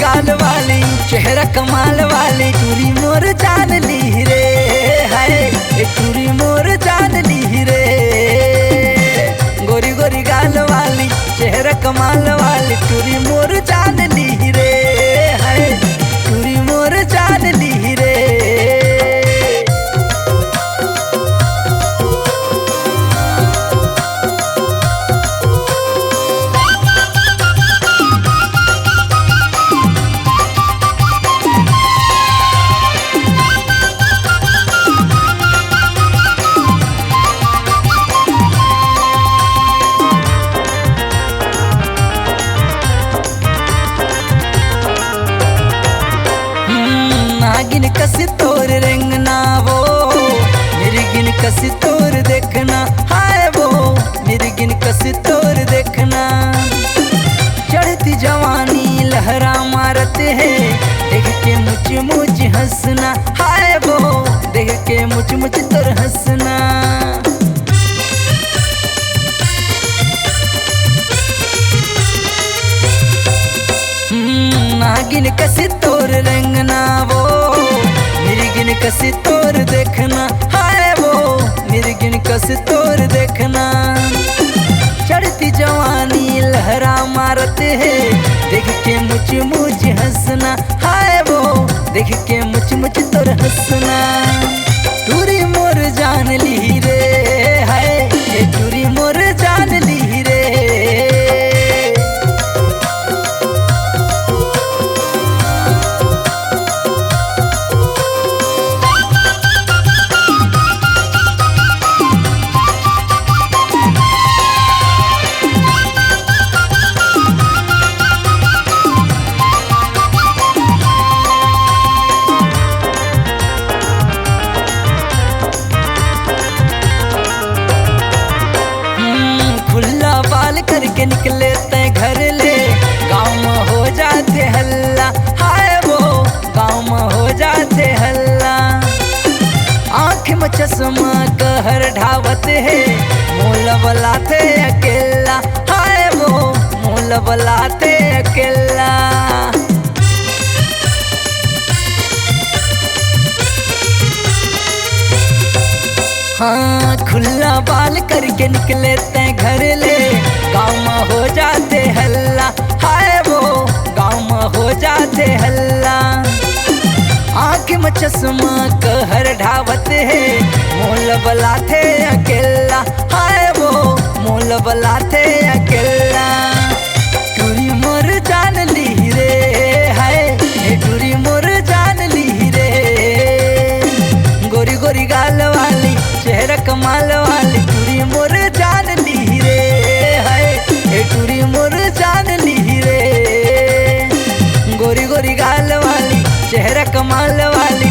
गाल वाली चेहरा कमाल वाली टूरी मोर जान ली रे हाय टूरी मोर जान ली रे। गोरी गोरी गाल वाली चेहरा कमाल वाली टूरी मोर जान ली रे हाय टूरी मोर जान ली रे। नागिन कसी तोर रेंगना वो मिर्गिन कसी तोर देखना हाय वो मिर्गिन कसी तोर देखना। चढ़ती जवानी लहरा मारते है देख के मुझ मुझ हंसना हाय वो देख के मुझ मुझ तोर हंसना। नागिन कसी तोर रेंगना वो मिर्गिन कसी तोर देखना हाय वो मिर्गिन कसी तोर देखना। चढ़ती जवानी लहरा मारते है देख के मुझ मुझ हंसना हाय वो देख के मुझ मुझ तोर हंसना। टूरी मोर जान ली रे हाय टूरी मोर जान ली रे। करके निकले तय घर ले गाँव में हो जाते हल्ला हाय वो गाँव में हो जाते हल्ला। आँख में चश्मा कहर ढावते है मोल बलाते अकेला हाय वो मोल बलाते अकेला। हाँ खुला बाल करके निकले तय घर ले गाँव में हो जाते हल्ला हाय वो गाँव में हो जाते हल्ला। आँख में चश्मा कहर ढावते है मोल बलाते अकेला हाय वो मोल बलाते अकेला। टूरी मोर जान ली रे हाय टूरी मोर जान ली रे। गोरी गोरी गाल वाली चेहरा कमाल वाली टूरी मोर जान ली रे हाय टूरी मोर जान ली रे। गोरी गोरी गाल वाली चेहरा कमाल वाली